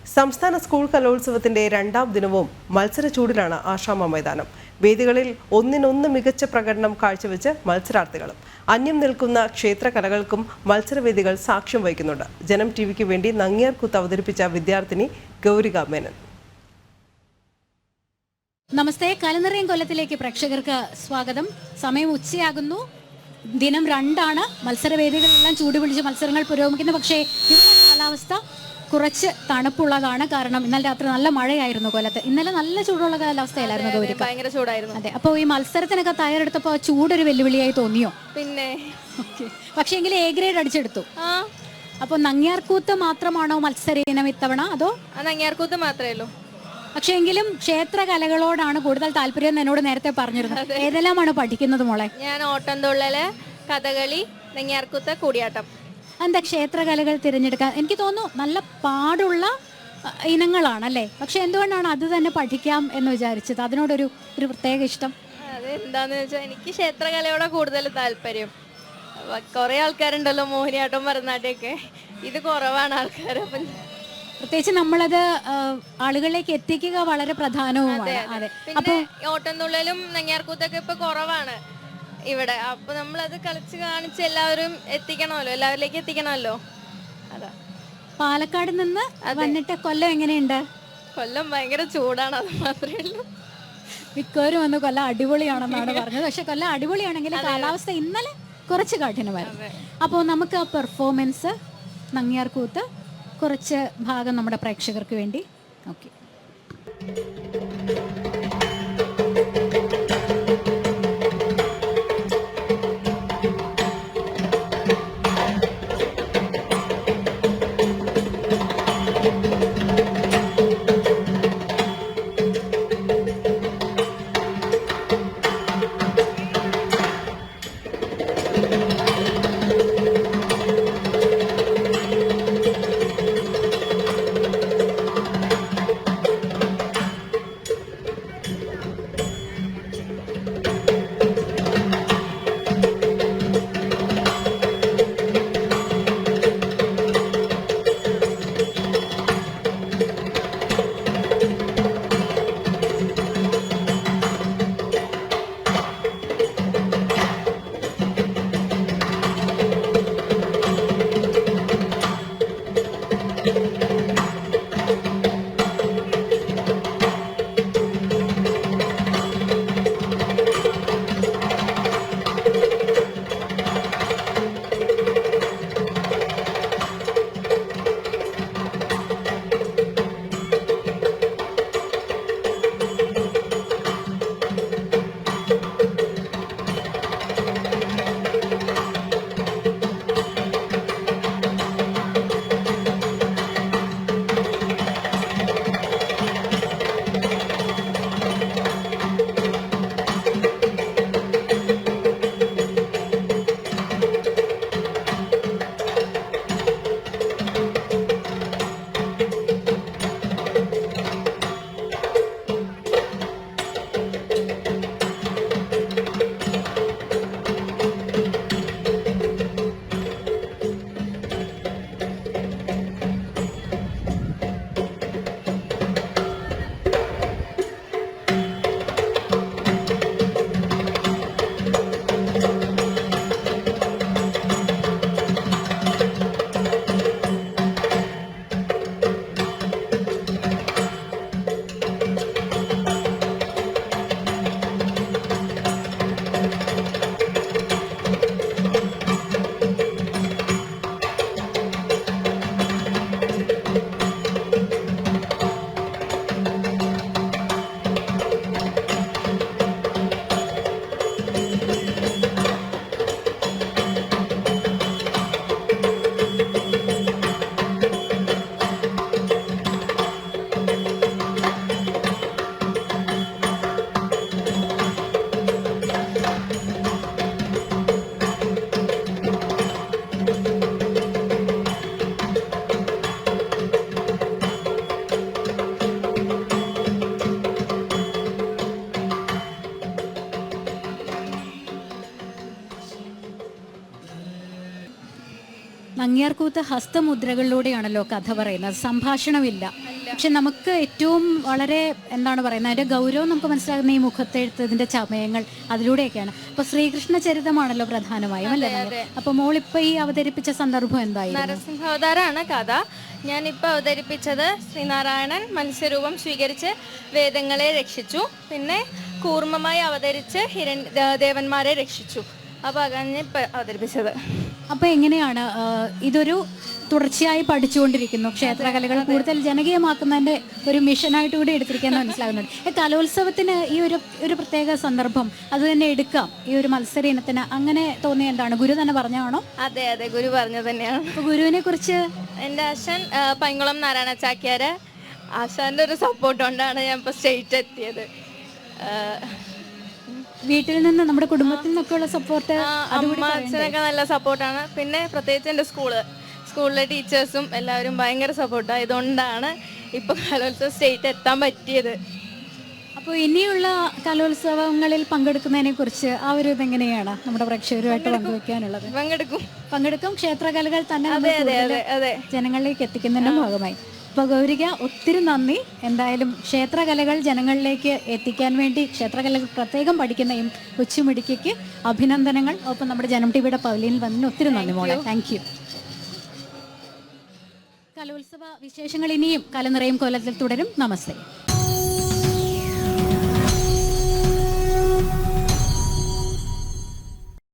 സംസ്ഥാന സ്കൂൾ കലോത്സവത്തിന്റെ രണ്ടാം ദിനവും മത്സര ചൂടിലാണ് ആശ്രാമ മൈതാനം. വേദികളിൽ ഒന്നിനൊന്ന് മികച്ച പ്രകടനം കാഴ്ചവെച്ച് മത്സരാർത്ഥികളും. അന്യം നിൽക്കുന്ന ക്ഷേത്ര കലകൾക്കും മത്സരവേദികൾ സാക്ഷ്യം വഹിക്കുന്നുണ്ട്. ജനം ടിവിക്ക് വേണ്ടി നങ്ങ്യാർകൂത്ത് അവതരിപ്പിച്ച വിദ്യാർത്ഥിനി ഗൗരിക മേനൻ. നമസ്തേ, കലനിറയും കൊല്ലത്തിലേക്ക് പ്രേക്ഷകർക്ക് സ്വാഗതം. സമയം ഉച്ചയാകുന്നു. ദിനം 2 മത്സരവേദികളെല്ലാം ചൂടുപിടിച്ച് മത്സരങ്ങൾ പുരോഗമിക്കുന്നു. പക്ഷേ ഇവിടെ കാലാവസ്ഥ കുറച്ച് തണുപ്പുള്ളതാണ്. കാരണം ഇന്നലെ രാത്രി നല്ല മഴയായിരുന്നു കൊല്ലത്ത്. ഇന്നലെ നല്ല ചൂടുള്ള കാലാവസ്ഥയല്ലായിരുന്നു ഗൗരിക? ഭയങ്കര ചൂടായിരുന്നു. അതെ. അപ്പോൾ ഈ മത്സരത്തിനൊക്കെ തയ്യാറെടുത്തപ്പോൾ ചൂടൊരു വെല്ലുവിളിയായി തോന്നിയോ? പിന്നെ പക്ഷേ എങ്കിലും A ഗ്രേഡ് അടിച്ചെടുത്തു. അപ്പോൾ നങ്ങ്യാർകൂത്ത് മാത്രമാണോ മത്സര ഇനം ഇത്തവണ, അതോ? നങ്ങ്യാർകൂത്ത് മാത്രമേ ഉള്ളൂ. പക്ഷേ എങ്കിലും ക്ഷേത്ര കലകളോടാണ് കൂടുതൽ താല്പര്യം എന്നോട് നേരത്തെ പറഞ്ഞിരുന്നത്. ഏതെല്ലാമാണ് പഠിക്കുന്നത് മോളെ? ഞാൻ ഓട്ടംതുള്ളല്, കഥകളി, നങ്ങ്യാർകൂത്ത്, കൂടിയാട്ടം. എന്താ ക്ഷേത്രകലകൾ തിരഞ്ഞെടുക്കാൻ? എനിക്ക് തോന്നുന്നു നല്ല പാടുള്ള ഇനങ്ങളാണല്ലേ. പക്ഷെ എന്തുകൊണ്ടാണ് അത് തന്നെ പഠിക്കാം എന്ന് വിചാരിച്ചത്? അതിനോടൊരു പ്രത്യേക ഇഷ്ടം? അതെന്താന്ന് വെച്ചാൽ എനിക്ക് ക്ഷേത്രകലയോടെ കൂടുതൽ താല്പര്യം. കുറെ ആൾക്കാരുണ്ടല്ലോ മോഹിനിയാട്ടം, ഭരതനാട്യമൊക്കെ. ഇത് കുറവാണ് ആൾക്കാർ. അപ്പം പ്രത്യേകിച്ച് നമ്മളത് ആളുകളിലേക്ക് എത്തിക്കുക വളരെ പ്രധാനവുമാണ്. അതെ. പിന്നെ ഓട്ടംതുള്ളലും നങ്ങ്യാർകൂത്തൊക്കെ ഇപ്പൊ കുറവാണ് ഇവിടെ. അപ്പൊ നമ്മളത് കളിച്ച് കാണിച്ച് എല്ലാവരിലേക്ക് എത്തിക്കണമല്ലോ. അതാ. പാലക്കാട് നിന്ന് വന്നിട്ട് കൊല്ലം എങ്ങനെയുണ്ട്? കൊല്ലം ഭയങ്കര ചൂടാണ്, അത് മാത്രമേ ഉള്ളൂ. മിക്കവരും വന്ന് കൊല്ലം അടിപൊളിയാണെന്നാണ് പറഞ്ഞത്. പക്ഷെ കൊല്ലം അടിപൊളിയാണെങ്കിൽ കാലാവസ്ഥ ഇന്നലെ കുറച്ച് കഠിനമായിരുന്നു. അപ്പോൾ നമുക്ക് ആ പെർഫോമൻസ് നങ്ങ്യാർകൂത്ത് കുറച്ച് ഭാഗം നമ്മുടെ പ്രേക്ഷകർക്ക് വേണ്ടി. ഓക്കെ. നങ്ങ്യാർകൂത്ത് ഹസ്തമുദ്രകളിലൂടെയാണല്ലോ കഥ പറയുന്നത്, സംഭാഷണമില്ല. പക്ഷെ നമുക്ക് ഏറ്റവും വളരെ എന്താണ് പറയുന്നത്, അതിന്റെ ഗൗരവം നമുക്ക് മനസ്സിലാകുന്ന ഈ മുഖത്തെഴുത്ത്, ഇതിന്റെ ചമയങ്ങൾ, അതിലൂടെയൊക്കെയാണ്. അപ്പൊ ശ്രീകൃഷ്ണ ചരിതമാണല്ലോ പ്രധാനമായും അല്ലേ? അപ്പൊ മോളിപ്പോ ഈ അവതരിപ്പിച്ച സന്ദർഭം എന്തായിരുന്നു? നരസിംഹാവതാരാണ് കഥ. ഞാനിപ്പോൾ അവതരിപ്പിച്ചത് ശ്രീനാരായണൻ മത്സ്യരൂപം സ്വീകരിച്ച് വേദങ്ങളെ രക്ഷിച്ചു, പിന്നെ കൂർമ്മമായി അവതരിച്ച് ദേവന്മാരെ രക്ഷിച്ചു. അപ്പോൾ അതാണ് ഇപ്പം അവതരിപ്പിച്ചത്. അപ്പോൾ എങ്ങനെയാണ് ഇതൊരു തുടർച്ചയായി പഠിച്ചുകൊണ്ടിരിക്കുന്നു, ക്ഷേത്രകലകൾ കൂടുതൽ ജനകീയമാക്കുന്നതിൻ്റെ ഒരു മിഷനായിട്ട് കൂടി എടുത്തിരിക്കുകയെന്ന് മനസ്സിലാകുന്നുണ്ട്. കലോത്സവത്തിന് ഈ ഒരു പ്രത്യേക സന്ദർഭം അത് തന്നെ എടുക്കാം, ഈ ഒരു മത്സര ഇനത്തിന്, അങ്ങനെ തോന്നിയ എന്താണ്? ഗുരു തന്നെ പറഞ്ഞാണോ? അതെ അതെ, ഗുരു പറഞ്ഞത് തന്നെയാണ്. അപ്പോൾ ഗുരുവിനെ കുറിച്ച് എൻ്റെ അച്ഛൻ പൈങ്കുളം നാരായണ ചാക്യാര്, ആശാന്റെ ഒരു സപ്പോർട്ട് കൊണ്ടാണ് ഞാൻ ഇപ്പോൾ സ്റ്റേറ്റ് എത്തിയത്. വീട്ടിൽ നിന്ന്, നമ്മുടെ കുടുംബത്തിൽ നിന്നൊക്കെയുള്ള സപ്പോർട്ട്, അമ്മ അച്ഛനൊക്കെ നല്ല സപ്പോർട്ടാണ്. പിന്നെ പ്രത്യേകിച്ച് എൻ്റെ സ്കൂളിലെ ടീച്ചേഴ്സും എല്ലാവരും ഭയങ്കര സപ്പോർട്ടായതുകൊണ്ടാണ് ഇപ്പം കലോത്സവം സ്റ്റേറ്റ് എത്താൻ പറ്റിയത്. അപ്പോൾ ഇനിയുള്ള കലോത്സവങ്ങളിൽ പങ്കെടുക്കുന്നതിനെ കുറിച്ച് ആ ഒരു ഇതെങ്ങനെയാണ് നമ്മുടെ പ്രേക്ഷകരുമായിട്ട് പങ്കുവെക്കാനുള്ളത്? പങ്കെടുക്കും. ക്ഷേത്രകലകൾ തന്നെ ജനങ്ങളിലേക്ക് എത്തിക്കുന്നതിൻ്റെ ഭാഗമായി. അപ്പോൾ ഗൗരിക, ഒത്തിരി നന്ദി. എന്തായാലും ക്ഷേത്രകലകൾ ജനങ്ങളിലേക്ക് എത്തിക്കാൻ വേണ്ടി ക്ഷേത്രകലകൾ പ്രത്യേകം പഠിക്കുന്ന ഈ കൊച്ചുമിടുക്കിക്ക് അഭിനന്ദനങ്ങൾ. ഒപ്പം നമ്മുടെ ജനം ടിവിയുടെ പവലിയനിൽ വന്നതിന് ഒത്തിരി നന്ദി മോളെ. Thank you. കലോത്സവ വിശേഷങ്ങൾ ഇനിയും കലനിറയും കോലത്തിൽ തുടരും. നമസ്തേ.